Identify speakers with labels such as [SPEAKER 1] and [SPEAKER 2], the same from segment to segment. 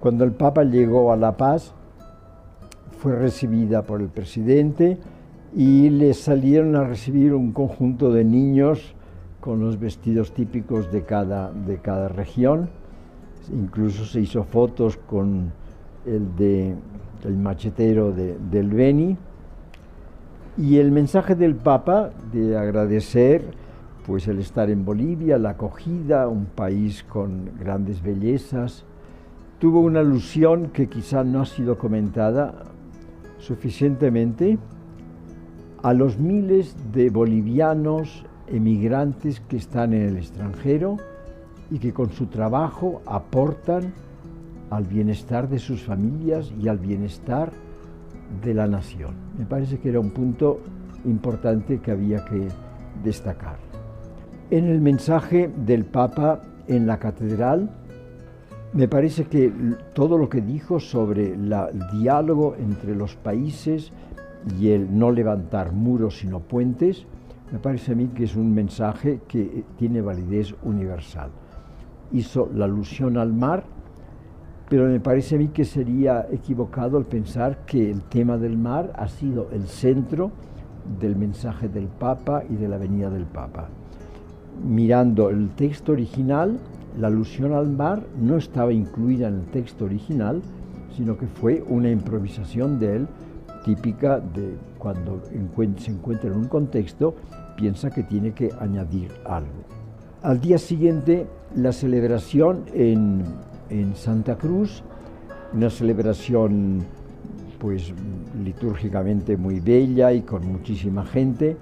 [SPEAKER 1] Cuando el Papa llegó a La Paz, fue recibida por el presidente y le salieron a recibir un conjunto de niños con los vestidos típicos de cada región. Incluso se hizo fotos con el machetero del Beni. Y el mensaje del Papa de agradecer pues el estar en Bolivia, la acogida, un país con grandes bellezas, tuvo una alusión que quizá no ha sido comentada suficientemente a los miles de bolivianos emigrantes que están en el extranjero y que con su trabajo aportan al bienestar de sus familias y al bienestar de la nación. Me parece que era un punto importante que había que destacar. En el mensaje del Papa en la catedral, me parece que todo lo que dijo sobre el diálogo entre los países y el no levantar muros sino puentes, me parece a mí que es un mensaje que tiene validez universal. Hizo la alusión al mar, pero me parece a mí que sería equivocado el pensar que el tema del mar ha sido el centro del mensaje del Papa y de la venida del Papa. Mirando el texto original, la alusión al mar no estaba incluida en el texto original, sino que fue una improvisación de él, típica de cuando se encuentra en un contexto, piensa que tiene que añadir algo. Al día siguiente, la celebración en Santa Cruz, una celebración pues litúrgicamente muy bella y con muchísima gente.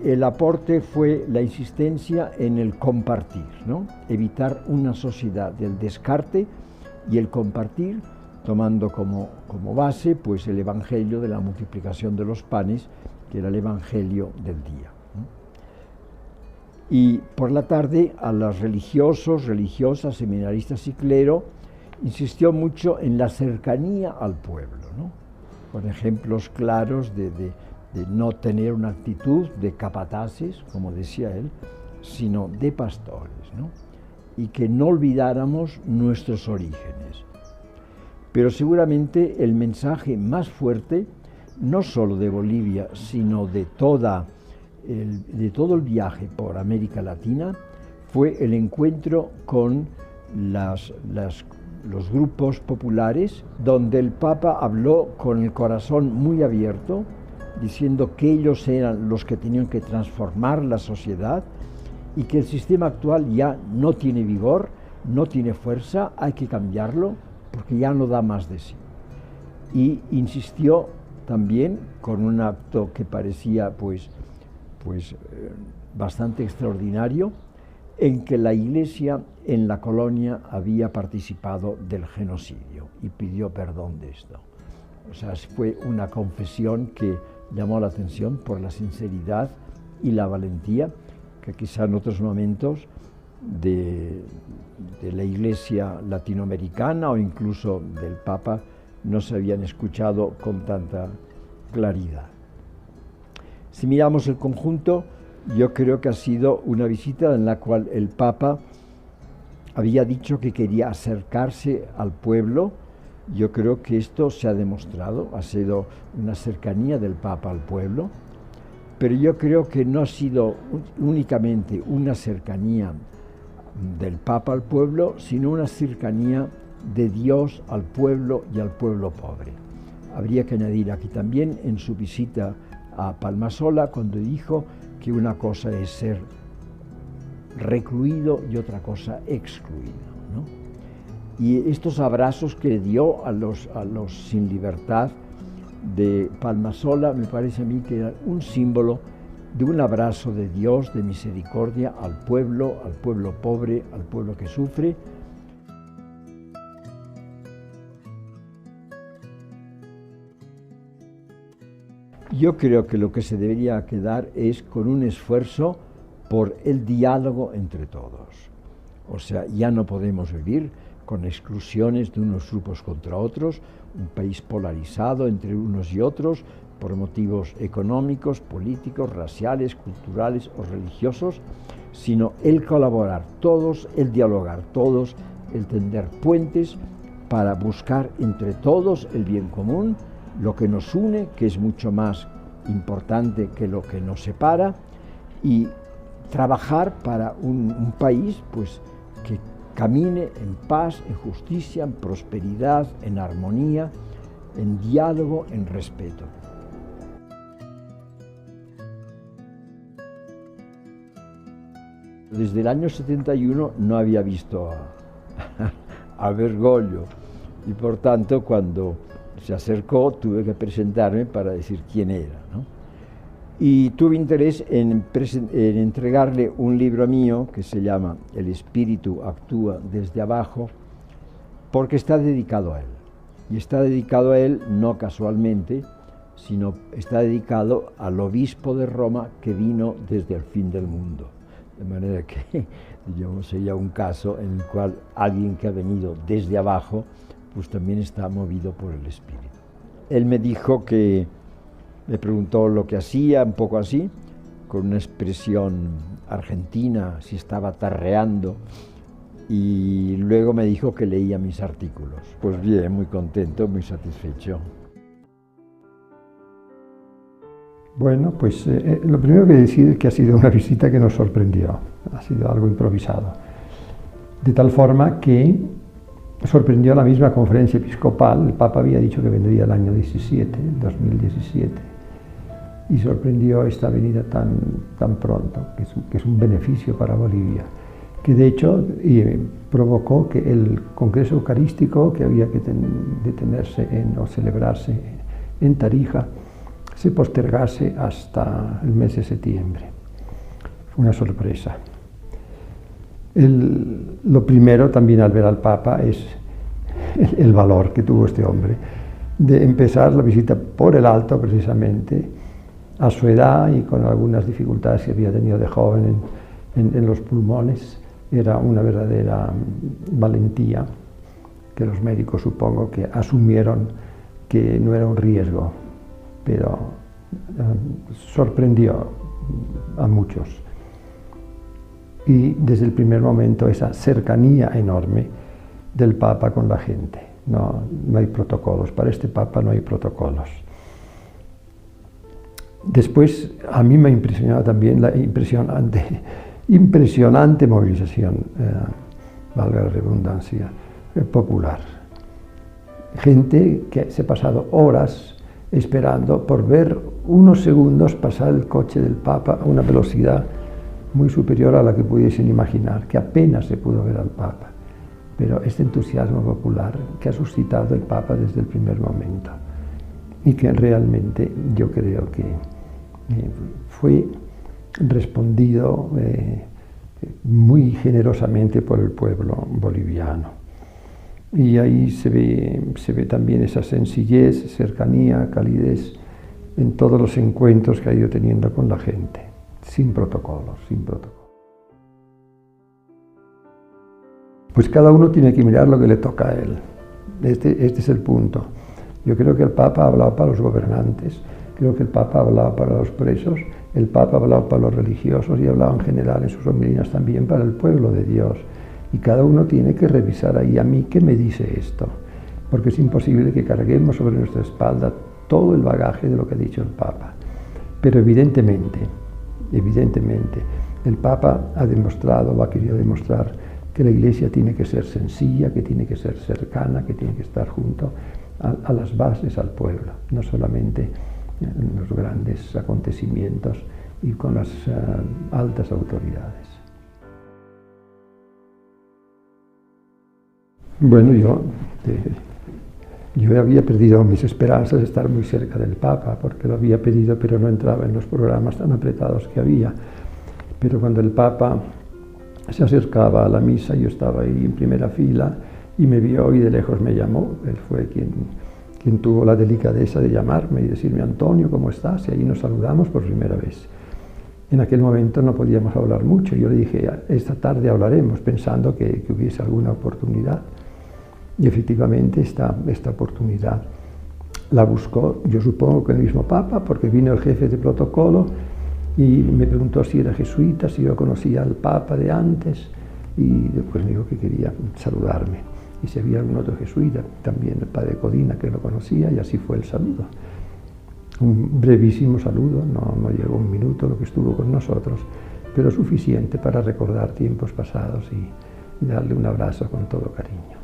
[SPEAKER 1] El aporte fue la insistencia en el compartir, ¿no? Evitar una sociedad del descarte y el compartir, tomando como base pues el evangelio de la multiplicación de los panes, que era el evangelio del día, ¿no? Y por la tarde a los religiosos, religiosas, seminaristas y clero insistió mucho en la cercanía al pueblo, ¿no? Con ejemplos claros de no tener una actitud de capataces, como decía él, sino de pastores, ¿no? Y que no olvidáramos nuestros orígenes. Pero seguramente el mensaje más fuerte, no solo de Bolivia, sino de todo el viaje por América Latina, fue el encuentro con los grupos populares, donde el Papa habló con el corazón muy abierto, diciendo que ellos eran los que tenían que transformar la sociedad y que el sistema actual ya no tiene vigor, no tiene fuerza, hay que cambiarlo porque ya no da más de sí. Y insistió también con un acto que parecía bastante extraordinario, en que la Iglesia en la colonia había participado del genocidio y pidió perdón de esto. O sea, fue una confesión que llamó la atención por la sinceridad y la valentía que quizá en otros momentos de la Iglesia latinoamericana o incluso del Papa no se habían escuchado con tanta claridad. Si miramos el conjunto, yo creo que ha sido una visita en la cual el Papa había dicho que quería acercarse al pueblo. Yo creo que esto se ha demostrado, ha sido una cercanía del Papa al pueblo, pero yo creo que no ha sido únicamente una cercanía del Papa al pueblo, sino una cercanía de Dios al pueblo y al pueblo pobre. Habría que añadir aquí también en su visita a Palmasola, cuando dijo que una cosa es ser recluido y otra cosa excluido, ¿no? Y estos abrazos que dio a los sin libertad de Palmasola me parece a mí que eran un símbolo de un abrazo de Dios, de misericordia al pueblo pobre, al pueblo que sufre. Yo creo que lo que se debería quedar es con un esfuerzo por el diálogo entre todos. O sea, ya no podemos vivir con exclusiones de unos grupos contra otros, un país polarizado entre unos y otros por motivos económicos, políticos, raciales, culturales o religiosos, sino el colaborar todos, el dialogar todos, el tender puentes para buscar entre todos el bien común, lo que nos une, que es mucho más importante que lo que nos separa, y trabajar para un país pues, que camine en paz, en justicia, en prosperidad, en armonía, en diálogo, en respeto. Desde el año 71 no había visto a Bergoglio y por tanto cuando se acercó tuve que presentarme para decir quién era, ¿no? Y tuve interés en entregarle un libro mío que se llama El espíritu actúa desde abajo, porque está dedicado a él. Y está dedicado a él no casualmente, sino está dedicado al obispo de Roma que vino desde el fin del mundo. De manera que, digamos, sería un caso en el cual alguien que ha venido desde abajo, pues también está movido por el espíritu. Él me dijo que, me preguntó lo que hacía, un poco así, con una expresión argentina, si estaba tarreando, y luego me dijo que leía mis artículos. Pues bien, muy contento, muy satisfecho.
[SPEAKER 2] Bueno, pues lo primero que decir es que ha sido una visita que nos sorprendió, ha sido algo improvisado, de tal forma que sorprendió la misma conferencia episcopal. El Papa había dicho que vendría el año 2017, y sorprendió esta venida tan pronto, que es un beneficio para Bolivia, que de hecho provocó que el Congreso Eucarístico, que había que detenerse o celebrarse en Tarija, se postergase hasta el mes de septiembre. Fue una sorpresa. Lo primero también al ver al Papa es el valor que tuvo este hombre de empezar la visita por el alto, precisamente, a su edad y con algunas dificultades que había tenido de joven en los pulmones. Era una verdadera valentía que los médicos, supongo, que asumieron que no era un riesgo, pero sorprendió a muchos. Y desde el primer momento esa cercanía enorme del Papa con la gente. No hay protocolos, para este Papa no hay protocolos. Después a mí me ha impresionado también la impresionante movilización, valga la redundancia, popular. Gente que se ha pasado horas esperando por ver unos segundos pasar el coche del Papa a una velocidad muy superior a la que pudiesen imaginar, que apenas se pudo ver al Papa. Pero este entusiasmo popular que ha suscitado el Papa desde el primer momento, y que realmente yo creo que fue respondido muy generosamente por el pueblo boliviano. Y ahí se ve también esa sencillez, cercanía, calidez en todos los encuentros que ha ido teniendo con la gente, sin protocolos, sin protocolos. Pues cada uno tiene que mirar lo que le toca a él. Este es el punto. Yo creo que el Papa ha hablado para los gobernantes, creo que el Papa ha hablado para los presos, el Papa ha hablado para los religiosos y ha hablado en general en sus homilías también para el pueblo de Dios. Y cada uno tiene que revisar ahí, a mí, ¿qué me dice esto? Porque es imposible que carguemos sobre nuestra espalda todo el bagaje de lo que ha dicho el Papa. Pero evidentemente, el Papa ha demostrado, o ha querido demostrar, que la Iglesia tiene que ser sencilla, que tiene que ser cercana, que tiene que estar junto a las bases, al pueblo, no solamente en los grandes acontecimientos y con las altas autoridades. Bueno, yo había perdido mis esperanzas de estar muy cerca del Papa, porque lo había pedido, pero no entraba en los programas tan apretados que había. Pero cuando el Papa se acercaba a la misa, yo estaba ahí en primera fila y me vio y de lejos me llamó. Él fue quien tuvo la delicadeza de llamarme y decirme: Antonio, ¿cómo estás? Y ahí nos saludamos por primera vez. En aquel momento no podíamos hablar mucho. Yo le dije: esta tarde hablaremos, pensando que hubiese alguna oportunidad. Y efectivamente esta oportunidad la buscó, yo supongo que el mismo Papa, porque vino el jefe de protocolo y me preguntó si era jesuita, si yo conocía al Papa de antes, y después me dijo que quería saludarme. Y si había algún otro jesuita, también el padre Codina, que lo conocía, y así fue el saludo. Un brevísimo saludo, no llegó un minuto lo que estuvo con nosotros, pero suficiente para recordar tiempos pasados y darle un abrazo con todo cariño.